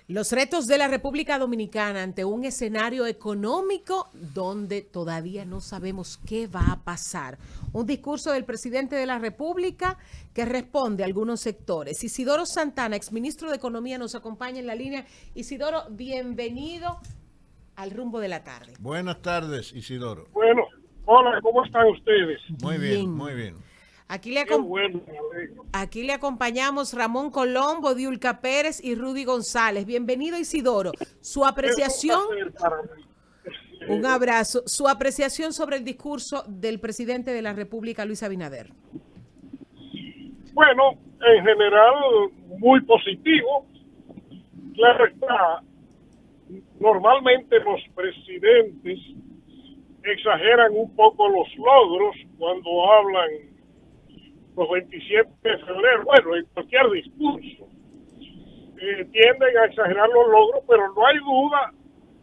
Los retos de la República Dominicana ante un escenario económico donde todavía no sabemos qué va a pasar. Un discurso del presidente de la República que responde a algunos sectores. Isidoro Santana, exministro de Economía, nos acompaña en la línea. Isidoro, bienvenido al Rumbo de la Tarde. Buenas tardes, Isidoro. Bueno, hola, ¿cómo están ustedes? Muy bien, muy bien. Aquí le, Qué bueno, me alegro. aquí le acompañamos Ramón Colombo, Diulca Pérez y Rudy González. Bienvenido, Isidoro. Su apreciación, Es un placer para mí. un abrazo. Su apreciación sobre el discurso del presidente de la República, Luis Abinader. Bueno, en general, muy positivo. Claro está, normalmente los presidentes exageran un poco los logros cuando hablan los 27 de febrero, bueno, en cualquier discurso. Tienden a exagerar los logros, pero no hay duda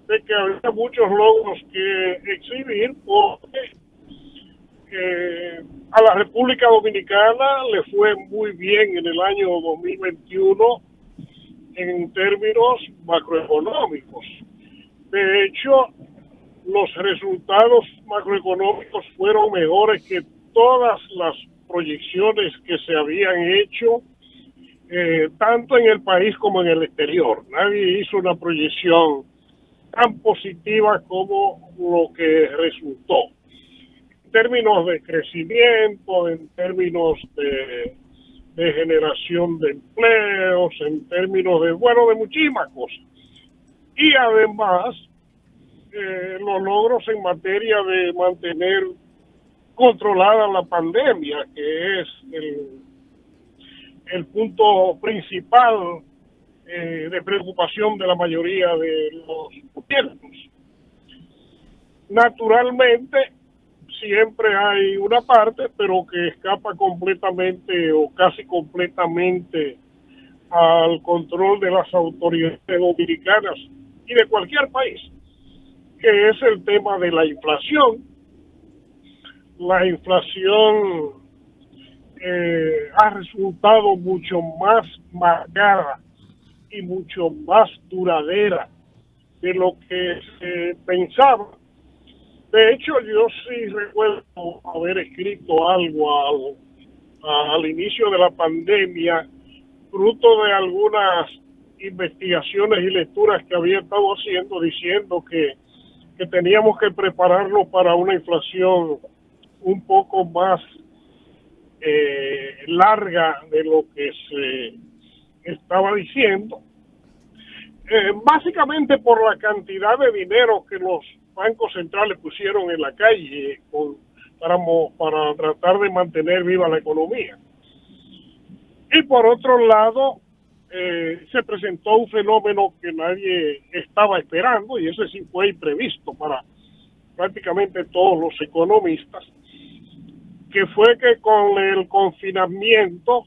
de que había muchos logros que exhibir porque a la República Dominicana le fue muy bien en el año 2021 en términos macroeconómicos. De hecho, los resultados macroeconómicos fueron mejores que todas las proyecciones que se habían hecho, tanto en el país como en el exterior. Nadie hizo una proyección tan positiva como lo que resultó. En términos de crecimiento, en términos de generación de empleos, en términos de muchísimas cosas. Y además, los logros en materia de mantener controlada la pandemia, que es el punto principal de preocupación de la mayoría de los gobiernos. Naturalmente, siempre hay una parte, pero que escapa completamente o casi completamente al control de las autoridades dominicanas y de cualquier país, que es el tema de la inflación. La inflación ha resultado mucho más marcada y mucho más duradera de lo que se pensaba. De hecho, yo sí recuerdo haber escrito algo al inicio de la pandemia, fruto de algunas investigaciones y lecturas que había estado haciendo, diciendo que teníamos que prepararnos para una inflación un poco más larga de lo que se estaba diciendo, básicamente por la cantidad de dinero que los bancos centrales pusieron en la calle para tratar de mantener viva la economía. Y por otro lado, se presentó un fenómeno que nadie estaba esperando, y ese sí fue imprevisto para prácticamente todos los economistas, que fue que con el confinamiento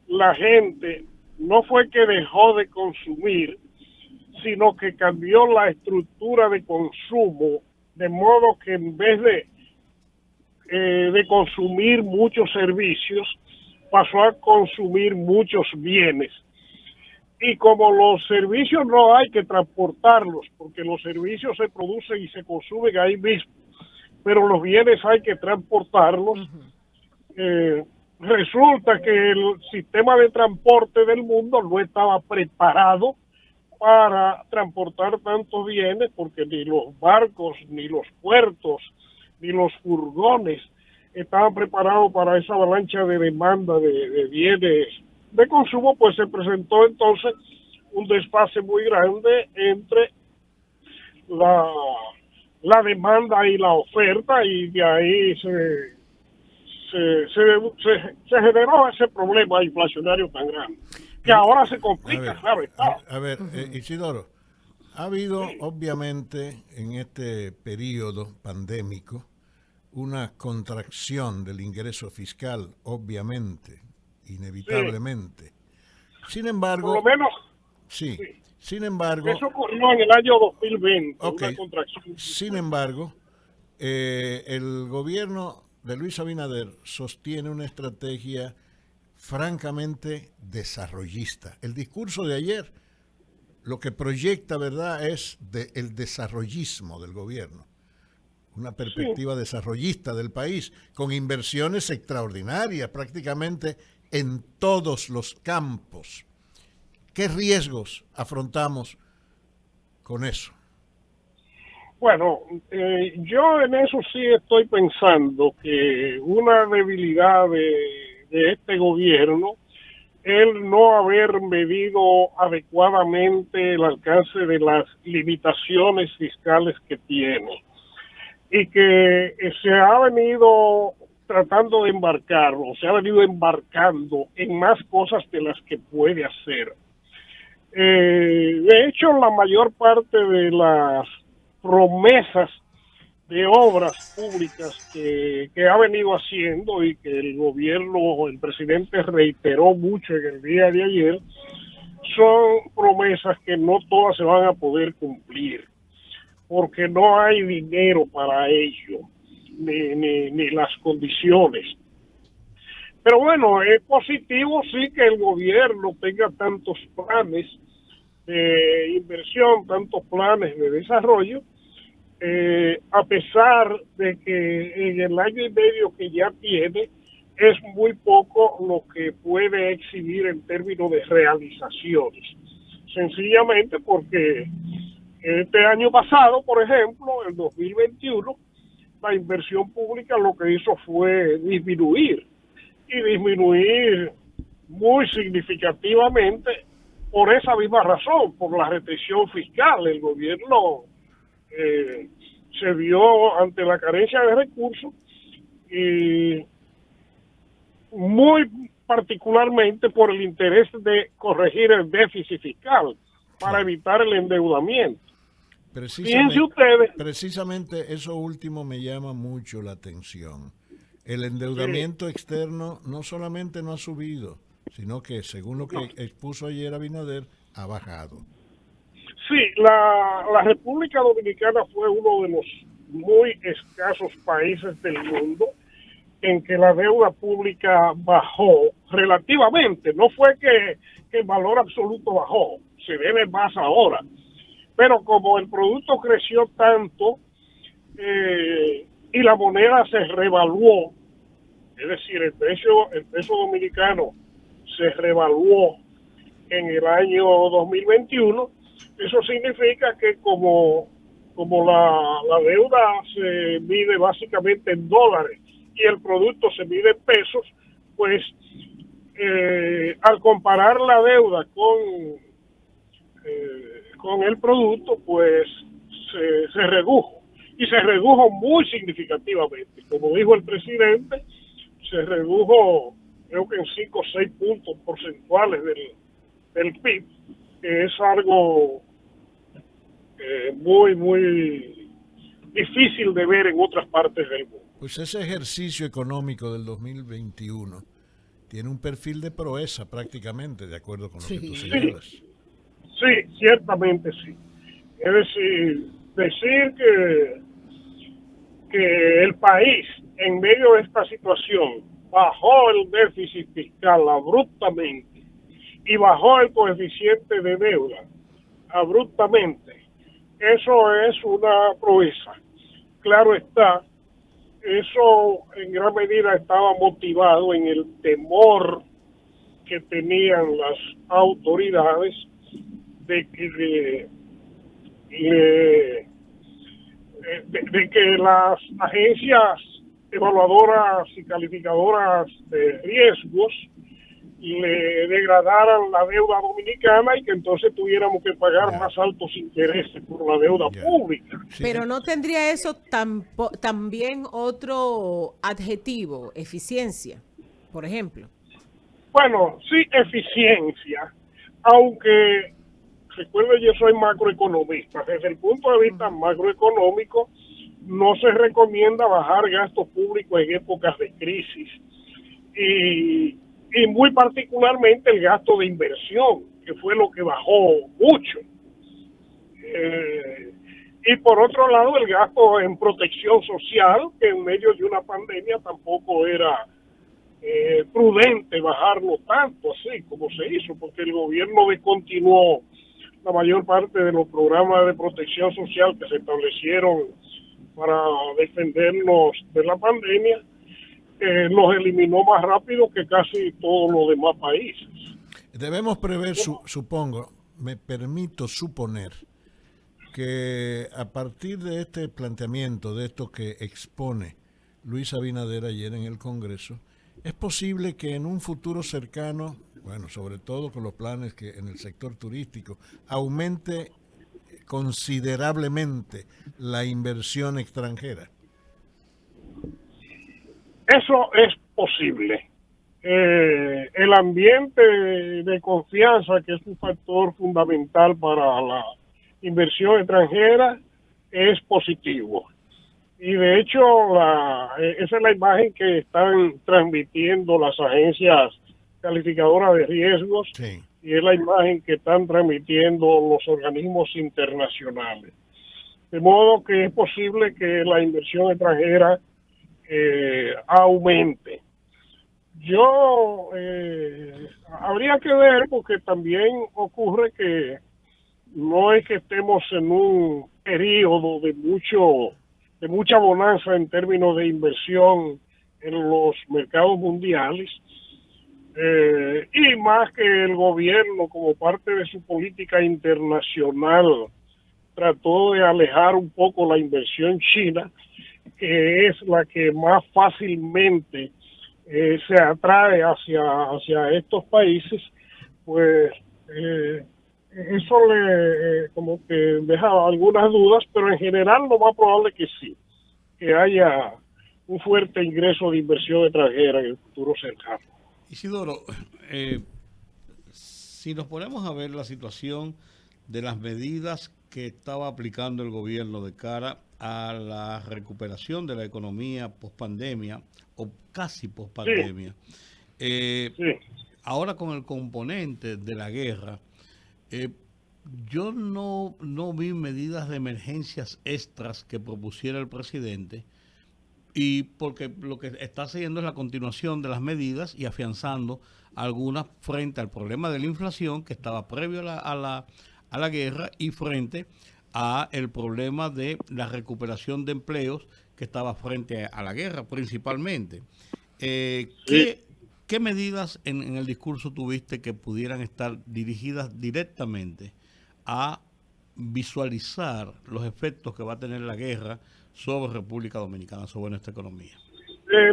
la gente no fue que dejó de consumir, sino que cambió la estructura de consumo, de modo que en vez de consumir muchos servicios, pasó a consumir muchos bienes. Y como los servicios no hay que transportarlos, porque los servicios se producen y se consumen ahí mismo, pero los bienes hay que transportarlos, resulta que el sistema de transporte del mundo no estaba preparado para transportar tantos bienes, porque ni los barcos, ni los puertos, ni los furgones estaban preparados para esa avalancha de demanda de bienes de consumo. Pues se presentó entonces un desfase muy grande entre la demanda y la oferta, y de ahí se generó ese problema inflacionario tan grande, que ahora se complica, claro está. A ver, Isidoro, ha habido obviamente en este periodo pandémico una contracción del ingreso fiscal, obviamente, inevitablemente. Sí. Sin embargo, Por lo menos, sí. sí. Sin embargo, Eso ocurrió en el año 2020, okay. Una contracción. Sin embargo, el gobierno de Luis Abinader sostiene una estrategia francamente desarrollista. El discurso de ayer lo que proyecta, ¿verdad?, es el desarrollismo del gobierno, una perspectiva desarrollista del país, con inversiones extraordinarias prácticamente en todos los campos. ¿Qué riesgos afrontamos con eso? Bueno, yo en eso sí estoy pensando que una debilidad de este gobierno el no haber medido adecuadamente el alcance de las limitaciones fiscales que tiene y que se ha venido tratando de embarcar o se ha venido embarcando en más cosas de las que puede hacer. De hecho, la mayor parte de las promesas de obras públicas que ha venido haciendo y que el gobierno, el presidente reiteró mucho en el día de ayer, son promesas que no todas se van a poder cumplir, porque no hay dinero para ello, ni las condiciones. Pero bueno, es positivo sí que el gobierno tenga tantos planes de inversión, tantos planes de desarrollo, a pesar de que en el año y medio que ya tiene es muy poco lo que puede exhibir en términos de realizaciones. Sencillamente porque este año pasado, por ejemplo, el 2021, la inversión pública lo que hizo fue disminuir muy significativamente por esa misma razón, por la restricción fiscal. El gobierno se vio ante la carencia de recursos y muy particularmente por el interés de corregir el déficit fiscal para evitar el endeudamiento. Fíjense ustedes. Precisamente eso último me llama mucho la atención. El endeudamiento externo no solamente no ha subido, sino que, según lo que expuso ayer Abinader, ha bajado. Sí, la República Dominicana fue uno de los muy escasos países del mundo en que la deuda pública bajó relativamente. No fue que el valor absoluto bajó, se debe más ahora. Pero como el producto creció tanto y la moneda se revaluó, es decir, el peso dominicano se revaluó en el año 2021, eso significa que como la deuda se mide básicamente en dólares y el producto se mide en pesos, pues al comparar la deuda con el producto, pues se redujo, y se redujo muy significativamente. Como dijo el presidente, se redujo creo que en 5 o 6 puntos porcentuales del PIB, que es algo muy difícil de ver en otras partes del mundo. Pues ese ejercicio económico del 2021 tiene un perfil de proeza prácticamente, de acuerdo con lo que tú señalas. Sí, ciertamente sí. Es decir que el país, en medio de esta situación, bajó el déficit fiscal abruptamente y bajó el coeficiente de deuda abruptamente. Eso es una proeza. Claro está, eso en gran medida estaba motivado en el temor que tenían las autoridades de que las agencias evaluadoras y calificadoras de riesgos le degradaran la deuda dominicana y que entonces tuviéramos que pagar más altos intereses por la deuda pública. Pero no tendría eso también otro adjetivo, eficiencia, por ejemplo. Bueno, sí, eficiencia, aunque recuerden, yo soy macroeconomista. Desde el punto de vista macroeconómico, no se recomienda bajar gastos públicos en épocas de crisis y muy particularmente el gasto de inversión, que fue lo que bajó mucho. Y por otro lado, el gasto en protección social, que en medio de una pandemia tampoco era prudente bajarlo tanto así como se hizo, porque el gobierno descontinuó la mayor parte de los programas de protección social que se establecieron para defendernos de la pandemia, los eliminó más rápido que casi todos los demás países. Debemos prever, supongo, me permito suponer, que a partir de este planteamiento, de esto que expone Luis Abinader ayer en el Congreso, es posible que en un futuro cercano, bueno, sobre todo con los planes que en el sector turístico, aumente considerablemente la inversión extranjera. Eso es posible. El ambiente de confianza, que es un factor fundamental para la inversión extranjera, es positivo. Y de hecho, esa es la imagen que están transmitiendo las agencias calificadoras de riesgos, sí, y es la imagen que están transmitiendo los organismos internacionales. De modo que es posible que la inversión extranjera aumente. Yo habría que ver, porque también ocurre que no es que estemos en un periodo de mucha bonanza en términos de inversión en los mercados mundiales, y más que el gobierno, como parte de su política internacional, trató de alejar un poco la inversión china, que es la que más fácilmente se atrae hacia estos países, pues eso le como que deja algunas dudas, pero en general lo más probable que sí, que haya un fuerte ingreso de inversión extranjera en el futuro cercano. Isidoro, si nos ponemos a ver la situación de las medidas que estaba aplicando el gobierno de cara a la recuperación de la economía pospandemia o casi pospandemia, sí. Ahora con el componente de la guerra, yo no vi medidas de emergencias extras que propusiera el presidente, y porque lo que está haciendo es la continuación de las medidas y afianzando algunas frente al problema de la inflación que estaba previo a la guerra y frente a el problema de la recuperación de empleos que estaba frente a la guerra principalmente. ¿Qué medidas en el discurso tuviste que pudieran estar dirigidas directamente a visualizar los efectos que va a tener la guerra sobre República Dominicana, sobre nuestra economía?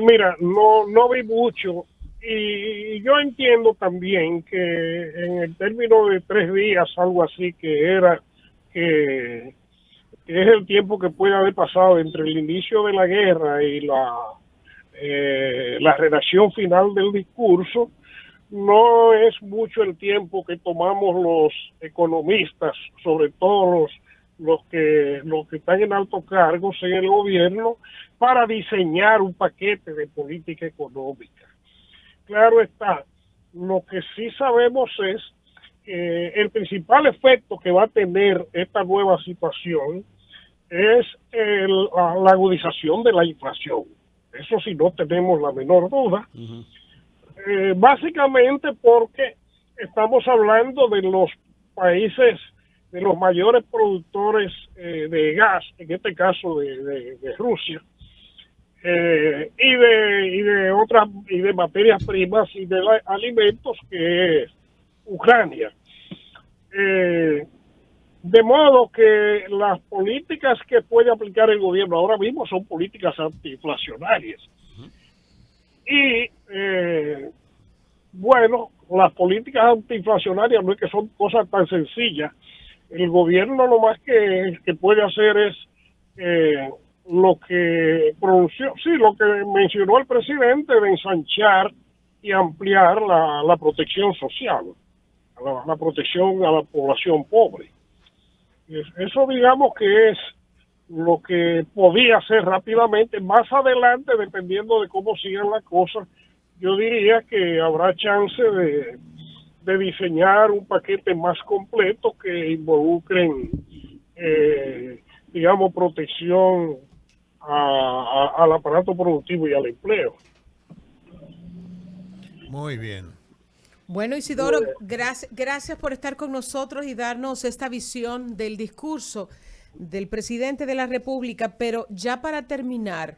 Mira, no vi mucho, y yo entiendo también que en el término de 3 días, algo así, que es el tiempo que puede haber pasado entre el inicio de la guerra y la redacción final del discurso, no es mucho el tiempo que tomamos los economistas, sobre todo los que están en altos cargos en el gobierno, para diseñar un paquete de política económica. Claro está, lo que sí sabemos es que el principal efecto que va a tener esta nueva situación es la agudización de la inflación. Eso sí, no tenemos la menor duda. Uh-huh. Básicamente porque estamos hablando de los países, de los mayores productores de gas, en este caso de Rusia, y de materias primas y de alimentos, que es Ucrania. De modo que las políticas que puede aplicar el gobierno ahora mismo son políticas antiinflacionarias. Uh-huh. Y bueno, las políticas antiinflacionarias no es que son cosas tan sencillas. El gobierno lo más que puede hacer es lo que mencionó el presidente, de ensanchar y ampliar la protección social, la protección a la población pobre. Eso, digamos, que es lo que podía hacer rápidamente. Más adelante, dependiendo de cómo sigan las cosas, yo diría que habrá chance de diseñar un paquete más completo que involucren, digamos, protección al aparato productivo y al empleo. Muy bien. Bueno, Isidoro, gracias por estar con nosotros y darnos esta visión del discurso del presidente de la República. Pero ya para terminar,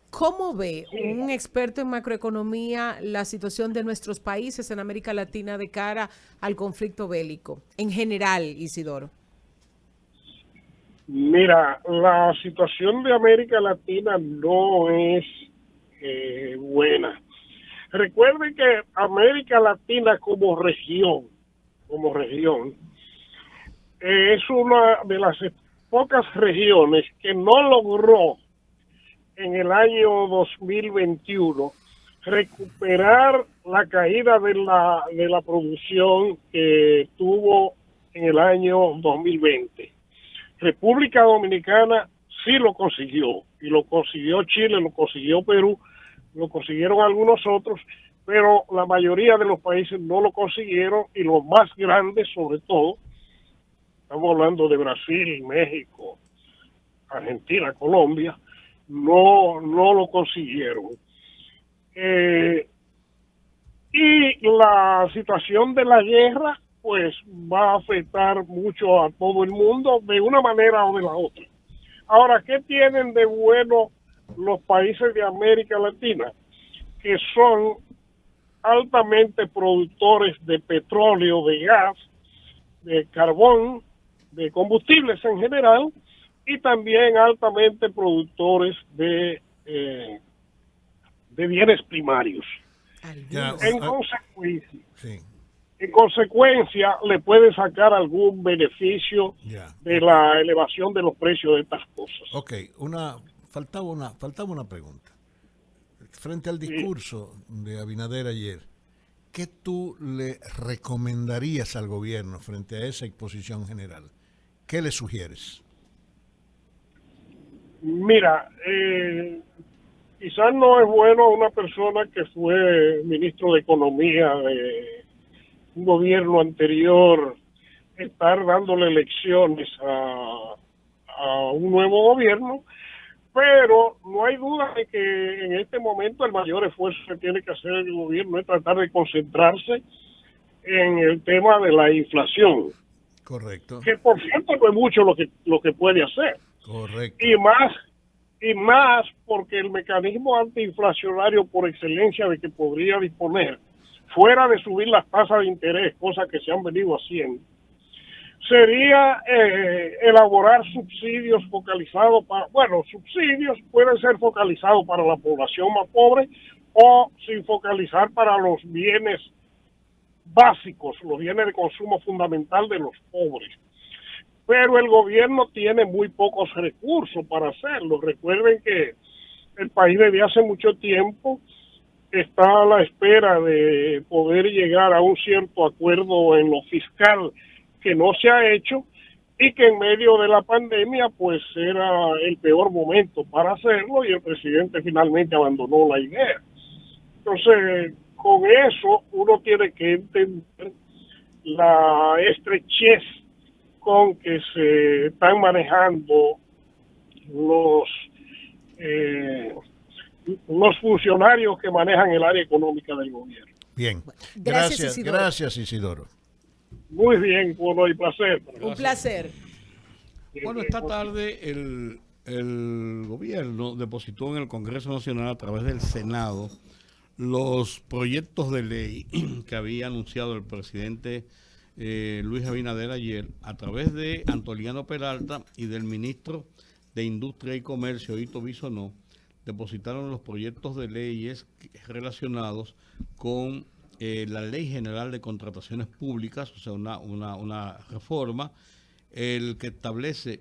¿cómo ve un experto en macroeconomía la situación de nuestros países en América Latina de cara al conflicto bélico? En general, Isidoro. Mira, la situación de América Latina no es buena. Recuerden que América Latina como región, es una de las pocas regiones que no logró en el año 2021 recuperar la caída de la producción que tuvo en el año 2020. República Dominicana sí lo consiguió, y lo consiguió Chile, lo consiguió Perú, lo consiguieron algunos otros, pero la mayoría de los países no lo consiguieron, y los más grandes sobre todo, estamos hablando de Brasil, México, Argentina, Colombia, no lo consiguieron. Y la situación de la guerra pues va a afectar mucho a todo el mundo de una manera o de la otra. Ahora, ¿qué tienen de bueno los países de América Latina? Que son altamente productores de petróleo, de gas, de carbón, de combustibles en general, y también altamente productores de bienes primarios. En consecuencia, le puede sacar algún beneficio de la elevación de los precios de estas cosas. Ok, faltaba una pregunta. Frente al discurso de Abinader ayer, ¿qué tú le recomendarías al gobierno frente a esa exposición general? ¿Qué le sugieres? Mira, quizás no es bueno a una persona que fue ministro de Economía de un gobierno anterior estar dándole lecciones a un nuevo gobierno, pero no hay duda de que en este momento el mayor esfuerzo que tiene que hacer el gobierno es tratar de concentrarse en el tema de la inflación. Correcto. Que por cierto no es mucho lo que puede hacer. Correcto. Y más porque el mecanismo antiinflacionario por excelencia de que podría disponer, fuera de subir las tasas de interés, cosas que se han venido haciendo, sería elaborar subsidios focalizados subsidios pueden ser focalizados para la población más pobre o sin focalizar para los bienes básicos, los bienes de consumo fundamental de los pobres. Pero el gobierno tiene muy pocos recursos para hacerlo. Recuerden que el país desde hace mucho tiempo está a la espera de poder llegar a un cierto acuerdo en lo fiscal que no se ha hecho, y que en medio de la pandemia pues era el peor momento para hacerlo, y el presidente finalmente abandonó la idea. Entonces, con eso uno tiene que entender la estrechez con que se están manejando los funcionarios que manejan el área económica del gobierno. Bien, gracias Isidoro. Muy bien, bueno, y placer. Un placer. Bueno, esta tarde el gobierno depositó en el Congreso Nacional a través del Senado los proyectos de ley que había anunciado el presidente Luis Abinader ayer a través de Antoliano Peralta y del ministro de Industria y Comercio, Hito Bisonó. Depositaron los proyectos de leyes relacionados con la Ley General de Contrataciones Públicas, o sea, una reforma, el que establece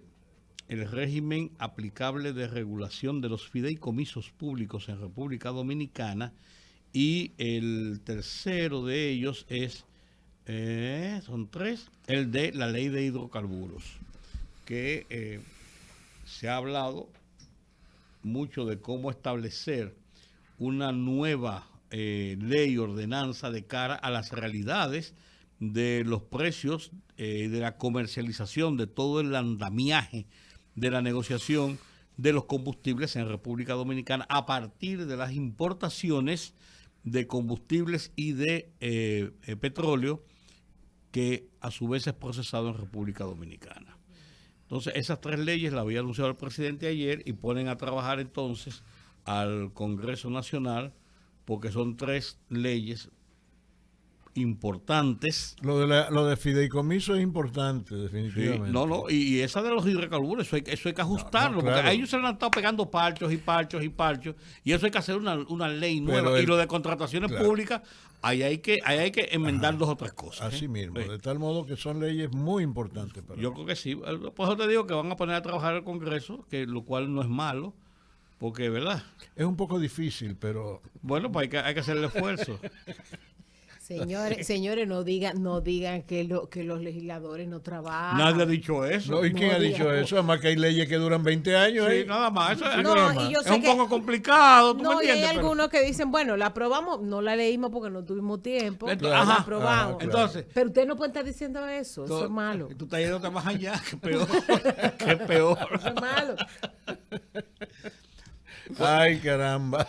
el régimen aplicable de regulación de los fideicomisos públicos en República Dominicana, y el tercero de ellos es, son tres, el de la Ley de Hidrocarburos, que se ha hablado mucho de cómo establecer una nueva ley, ordenanza de cara a las realidades de los precios, de la comercialización, de todo el andamiaje de la negociación de los combustibles en República Dominicana a partir de las importaciones de combustibles y de petróleo, que a su vez es procesado en República Dominicana. Entonces, esas 3 leyes las había anunciado el presidente ayer y ponen a trabajar entonces al Congreso Nacional, porque son 3 leyes importantes. Lo de fideicomiso es importante, Sí, definitivamente. y esa de los hidrocarburos, eso hay que ajustarlo, claro. porque a ellos se le han estado pegando parchos y parchos y parchos, y eso hay que hacer una ley nueva. Y lo de contrataciones públicas, ahí hay que enmendar 2 o 3 cosas. Así mismo, Sí. de tal modo que son leyes muy importantes para Yo creo que sí. Por eso te digo que van a poner a trabajar el Congreso, que lo cual no es malo, porque, ¿verdad? Es un poco difícil, pero Bueno, pues hay que hacer el esfuerzo. Señores, no digan que los legisladores no trabajan. Nadie ha dicho eso. ¿no? ¿Y quién No ha dicho diga- eso? Además que hay leyes que duran 20 años. Sí, ¿eh? nada más. Eso es, No, normal. y yo es sé un que poco complicado, ¿tú me no, y hay entiendes? Pero- algunos que dicen, bueno, la aprobamos, no la leímos porque no tuvimos tiempo, Entonces, la ajá, aprobamos. claro. Entonces, Pero usted no puede estar diciendo eso es malo. Tú estás yéndote más allá, que peor. Que peor. Eso es malo. Ay, caramba.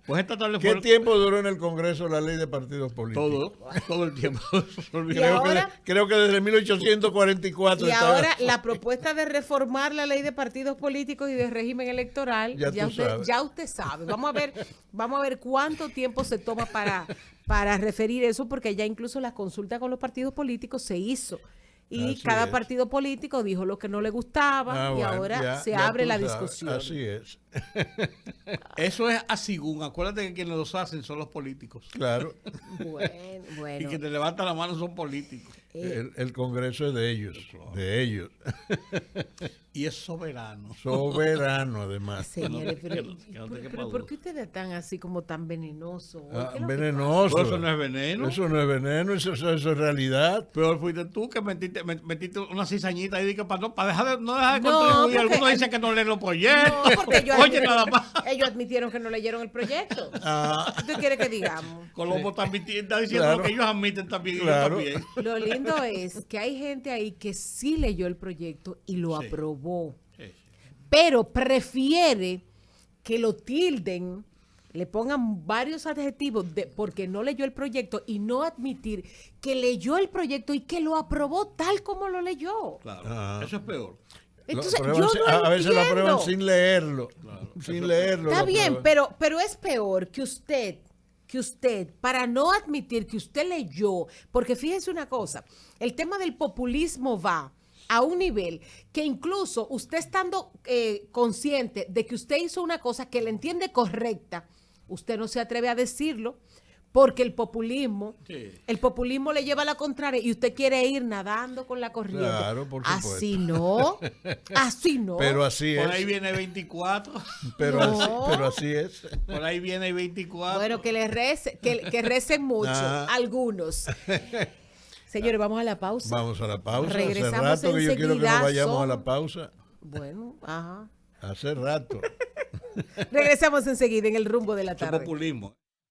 Pues esta tarde ¿Qué fue tiempo duró en el Congreso la ley de partidos políticos? todo el tiempo. Se olvidó. Y ahora- Creo que desde 1844 Y estaba- ahora la propuesta de reformar la ley de partidos políticos y de régimen electoral, Ya tú sabes. ya usted sabe. Vamos a ver cuánto tiempo se toma para referir eso, porque ya incluso la consulta con los partidos políticos se hizo. Y Así cada es. partido político dijo lo que no le gustaba Ah, y bueno, ahora ya- se ya abre tú la sabes. discusión. Así es. Eso es así, acuérdate que quienes los hacen son los políticos. Claro. Bueno, Y bueno. que te levantan la mano son políticos. El Congreso es de ellos. De ellos. Y es soberano. Soberano, además. Señores, que pero, no- que no te pero quepa ¿por duda. qué ustedes están así como tan venenosos? Ah, ¿Qué es lo que venenoso. Pero eso no es veneno. Eso no es veneno, eso es realidad. Peor fuiste tú que metiste una cizañita ahí para dejar no dejar de No, contribuir. porque- Algunos dicen que no leen los proyectos. No, porque Oye, nada más. ellos admitieron que no leyeron el proyecto. Ah, ¿Qué quiere que digamos? Colombo está diciendo Claro. lo que ellos admiten también. y Claro. yo también. Lo lindo es que hay gente ahí que sí leyó el proyecto y lo Sí. aprobó, Sí. pero prefiere que lo tilden, le pongan varios adjetivos porque no leyó el proyecto y no admitir que leyó el proyecto y que lo aprobó tal como lo leyó. Claro. Ah. Eso es peor. Entonces, Lo yo aprueban no sin- a veces lo aprueban entiendo. sin leerlo. Sin leerlo. Está lo bien, aprueban. pero es peor que usted, para no admitir que usted leyó, porque fíjese una cosa, el tema del populismo va a un nivel que incluso usted estando consciente de que usted hizo una cosa que le entiende correcta, usted no se atreve a decirlo porque el populismo le lleva a la contraria y usted quiere ir nadando con la corriente. Claro, por supuesto. Así no. Pero así Por ahí es. viene 24. Pero, No. pero así es. Por ahí viene 24. Bueno, que recen mucho, Ah. algunos. Señores, vamos a la pausa. Vamos a la pausa. Regresamos Hace rato que yo quiero que enseguida, nos vayamos a somos- la pausa. Bueno, ajá. Hace rato. Regresamos enseguida en el rumbo de la Eso es tarde. populismo.